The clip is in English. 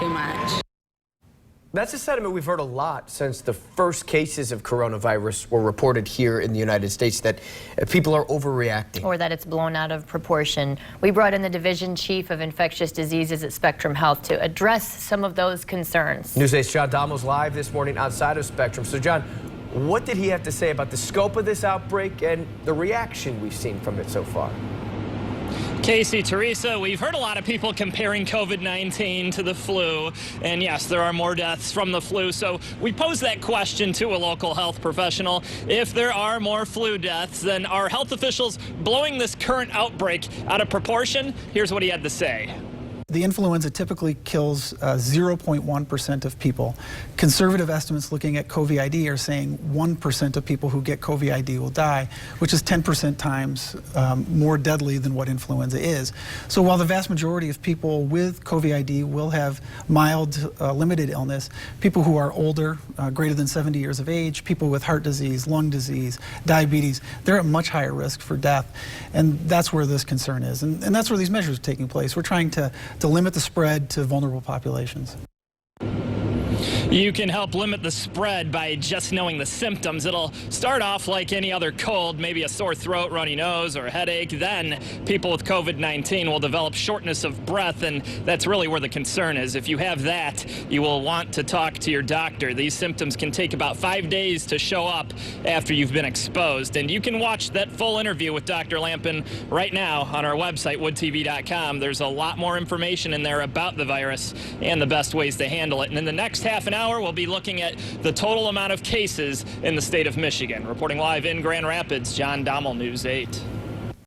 too much. That's a sentiment we've heard a lot since the first cases of coronavirus were reported here in the United States, that people are overreacting. Or that it's blown out of proportion. We brought in the division chief of infectious diseases at Spectrum Health to address some of those concerns. News 8's John Damel's live this morning outside of Spectrum. So John, what did he have to say about the scope of this outbreak and the reaction we've seen from it so far? Casey, Teresa, we've heard a lot of people comparing COVID-19 to the flu, and yes, there are more deaths from the flu, so we posed that question to a local health professional. If there are more flu deaths, then are health officials blowing this current outbreak out of proportion? Here's what he had to say. The influenza typically kills 0.1% of people. Conservative estimates looking at COVID-ID are saying 1% of people who get COVID-ID will die, which is 10% times more deadly than what influenza is. So while the vast majority of people with COVID-ID will have mild, limited illness, people who are older, greater than 70 years of age, people with heart disease, lung disease, diabetes, they're at much higher risk for death. And that's where this concern is. And that's where these measures are taking place. We're trying to limit the spread to vulnerable populations. You can help limit the spread by just knowing the symptoms. It'll start off like any other cold, maybe a sore throat, runny nose, or a headache. Then people with COVID-19 will develop shortness of breath, and that's really where the concern is. If you have that, you will want to talk to your doctor. These symptoms can take about 5 days to show up after you've been exposed. And you can watch that full interview with Dr. Lampin right now on our website, woodtv.com. There's a lot more information in there about the virus and the best ways to handle it. And in the next half an hour, we'll be looking at the total amount of cases in the state of Michigan. Reporting live in Grand Rapids, John Damel, News 8.